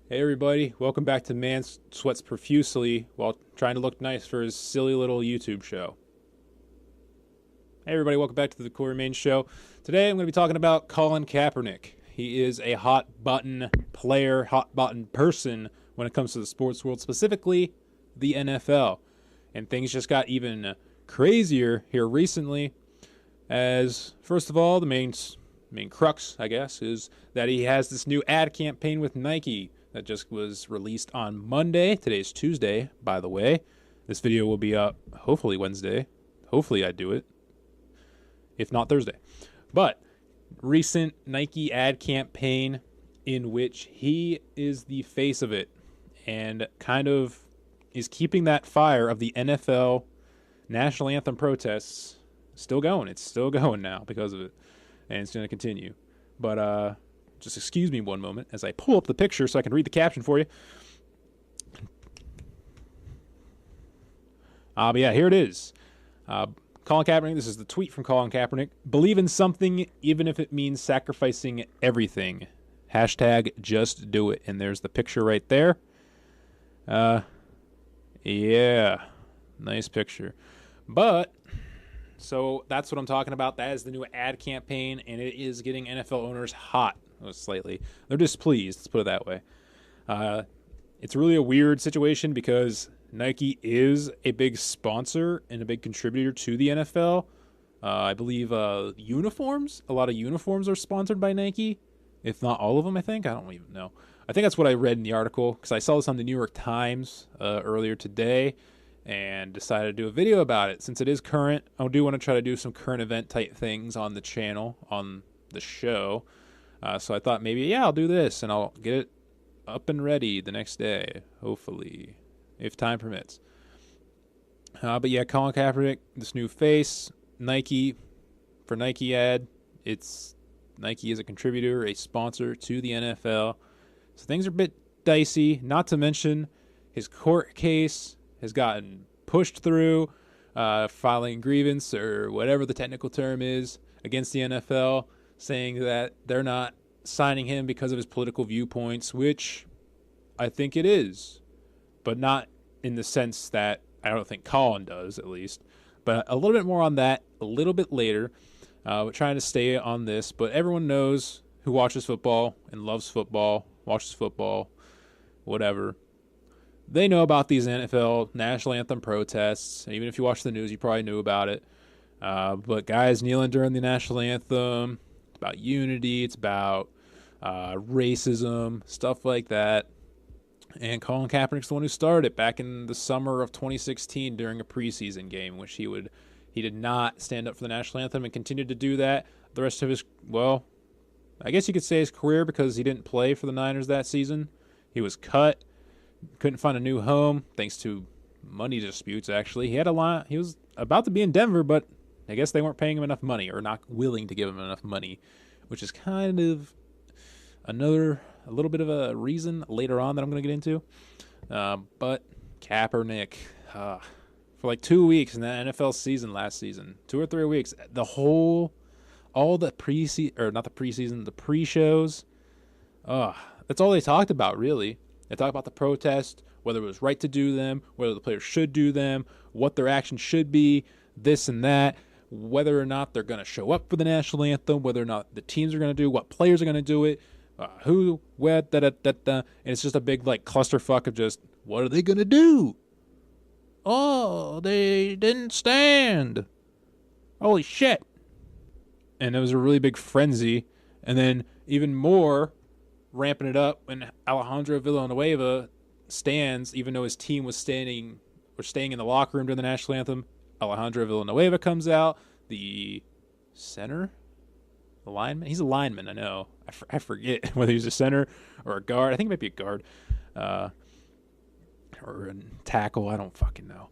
Hey everybody, welcome back to Man Sweats Profusely while trying to look nice for his silly little YouTube show. Hey everybody, welcome back to the Corey Main Show. Today I'm going to be talking about Colin Kaepernick. He is a hot button player, hot button person when it comes to the sports world, specifically the NFL. And things just got even crazier here recently as, first of all, the main crux, I guess, is that he has this new ad campaign with Nike that just was released on Monday. Today's Tuesday, by the way. This video will be up hopefully Wednesday. Hopefully I do it. If not Thursday. But recent Nike ad campaign in which he is the face of it and kind of is keeping that fire of the NFL national anthem protests still going. It's still going now because of it. And it's going to continue. But just excuse me one moment as I pull up the picture so I can read the caption for you. But yeah, here it is. Colin Kaepernick, this is the tweet from Colin Kaepernick. Believe in something even if it means sacrificing everything. Hashtag just do it. And there's the picture right there. Yeah, nice picture. But so that's what I'm talking about. That is the new ad campaign, and it is getting NFL owners hot. Slightly. They're displeased, let's put it that way. It's really a weird situation because Nike is a big sponsor and a big contributor to the NFL. I believe uniforms, a lot of uniforms are sponsored by Nike, if not all of them, I think. I don't even know. I think that's what I read in the article because I saw this on the New York Times earlier today and decided to do a video about it. Since it is current, I do want to try to do some current event type things on the channel, on the show. So I thought maybe, yeah, I'll do this and I'll get it up and ready the next day, hopefully, if time permits. But yeah, Colin Kaepernick, this new face, Nike, for Nike ad, it's Nike is a contributor, a sponsor to the NFL. So things are a bit dicey, not to mention his court case has gotten pushed through, filing grievance or whatever the technical term is against the NFL, saying that they're not signing him because of his political viewpoints, which I think it is, but not in the sense that I don't think Colin does, at least. But a little bit more on that a little bit later. We're trying to stay on this, but everyone knows who watches football and loves football, watches football, whatever. They know about these NFL national anthem protests. Even if you watch the news, you probably knew about it. But guys kneeling during the national anthem, about unity, it's about racism, stuff like that. And Colin Kaepernick's the one who started it back in the summer of 2016 during a preseason game, in which he did not stand up for the national anthem and continued to do that the rest of his, well, I guess you could say his career, because he didn't play for the Niners that season. He was cut, couldn't find a new home thanks to money disputes. Actually, he was about to be in Denver, but I guess they weren't paying him enough money, or not willing to give him enough money, which is kind of a little bit of a reason later on that I'm going to get into. But Kaepernick, for like 2 weeks in the NFL season last season, 2 or 3 weeks, all the the pre-shows, that's all they talked about, really. They talked about the protest, whether it was right to do them, whether the players should do them, what their actions should be, this and that, whether or not they're going to show up for the national anthem, whether or not the teams are going to do, what players are going to do it, who, where, and it's just a big like clusterfuck of just, what are they going to do? Oh, they didn't stand. Holy shit. And it was a really big frenzy. And then even more, ramping it up when Alejandro Villanueva stands, even though his team was staying in the locker room during the national anthem. Alejandro Villanueva comes out, the center, the lineman. He's a lineman, I know. I forget whether he's a center or a guard. I think he might be a guard, or a tackle. I don't fucking know.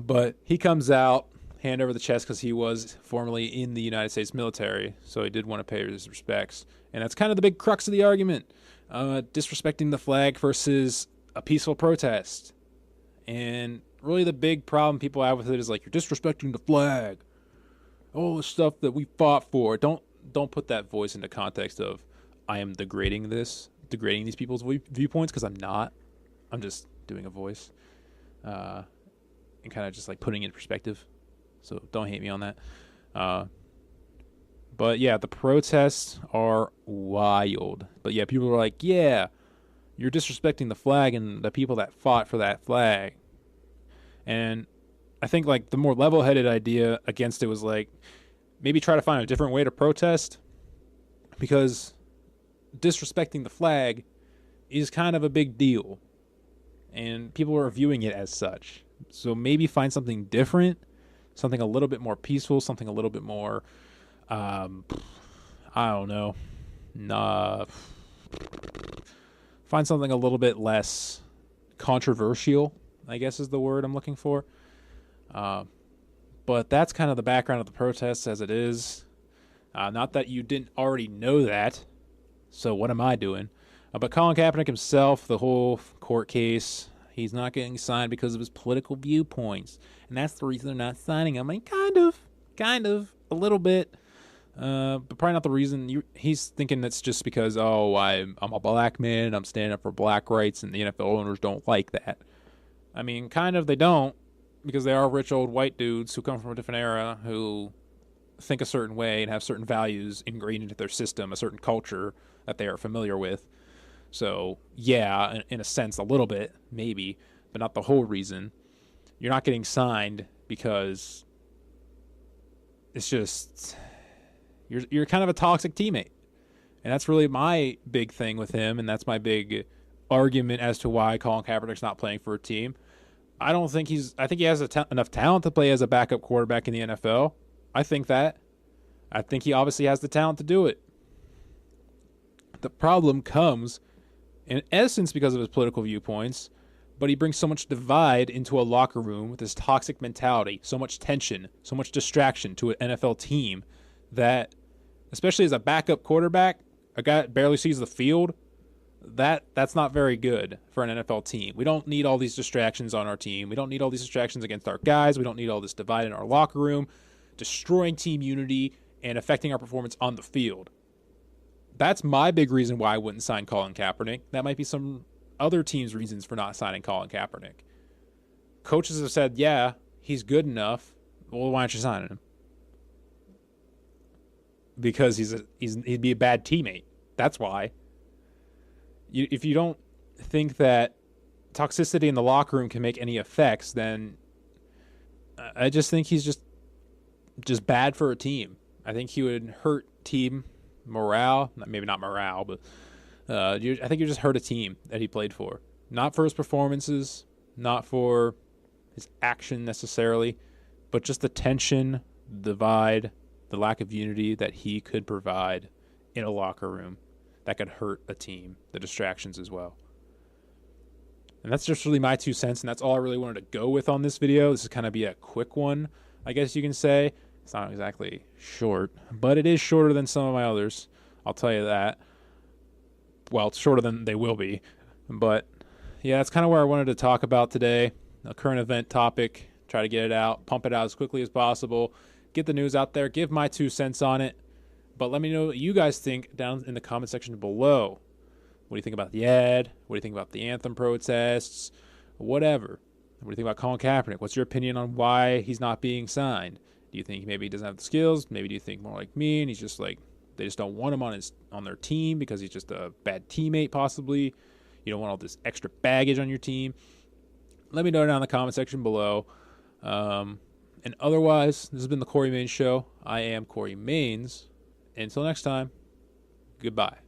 But he comes out, hand over the chest, because he was formerly in the United States military, so he did want to pay his respects. And that's kind of the big crux of the argument. Disrespecting the flag versus a peaceful protest. And really the big problem people have with it is like, you're disrespecting the flag. All the stuff that we fought for. Don't put that voice into context of, I am degrading this. degrading these people's viewpoints, because I'm not. I'm just doing a voice and kind of just like putting it in perspective. So don't hate me on that. But yeah, the protests are wild. But yeah, people are like, yeah, you're disrespecting the flag and the people that fought for that flag. And I think like the more level-headed idea against it was like, maybe try to find a different way to protest, because disrespecting the flag is kind of a big deal and people are viewing it as such. So maybe find something different, something a little bit more peaceful, something a little bit more, I don't know, find something a little bit less controversial, I guess is the word I'm looking for. But that's kind of the background of the protests as it is. Not that you didn't already know that, so what am I doing? But Colin Kaepernick himself, the whole court case, he's not getting signed because of his political viewpoints. And that's the reason they're not signing him. I mean, kind of, a little bit. But probably not the reason. He's thinking it's just because, I'm a black man, I'm standing up for black rights, and the NFL owners don't like that. I mean, kind of they don't, because they are rich old white dudes who come from a different era, who think a certain way and have certain values ingrained into their system, a certain culture that they are familiar with. So, yeah, in a sense, a little bit, maybe, but not the whole reason. You're not getting signed because it's just, you're kind of a toxic teammate. And that's really my big thing with him, and that's my big argument as to why Colin Kaepernick's not playing for a team. I think he has enough talent to play as a backup quarterback in the NFL. I think he obviously has the talent to do it. The problem comes, in essence, because of his political viewpoints, but he brings so much divide into a locker room with his toxic mentality, so much tension, so much distraction to an NFL team that, especially as a backup quarterback, a guy that barely sees the field, that's not very good for an NFL team. We don't need all these distractions on our team. We don't need all these distractions against our guys. We don't need all this divide in our locker room, destroying team unity and affecting our performance on the field. That's my big reason why I wouldn't sign Colin Kaepernick. That might be some other teams' reasons for not signing Colin Kaepernick. Coaches have said, yeah, he's good enough. Well, why aren't you signing him? Because he'd be a bad teammate. That's why. If you don't think that toxicity in the locker room can make any effects, then I just think he's just bad for a team. I think he would hurt team morale. Maybe not morale, but I think you just hurt a team that he played for. Not for his performances, not for his action necessarily, but just the tension, the divide, the lack of unity that he could provide in a locker room that could hurt a team, the distractions as well. And that's just really my 2 cents, and that's all I really wanted to go with on this video. This is kind of be a quick one, I guess you can say. It's not exactly short, but it is shorter than some of my others. I'll tell you that. Well, it's shorter than they will be. But, yeah, that's kind of where I wanted to talk about today. A current event topic. Try to get it out. Pump it out as quickly as possible. Get the news out there. Give my 2 cents on it. But let me know what you guys think down in the comment section below. What do you think about the ad? What do you think about the anthem protests? Whatever. What do you think about Colin Kaepernick? What's your opinion on why he's not being signed? Do you think maybe he doesn't have the skills? Maybe do you think more like me and he's just like, they just don't want him on their team because he's just a bad teammate possibly? You don't want all this extra baggage on your team? Let me know down in the comment section below. And otherwise, this has been the Corey Maines Show. I am Corey Maines. Until next time, goodbye.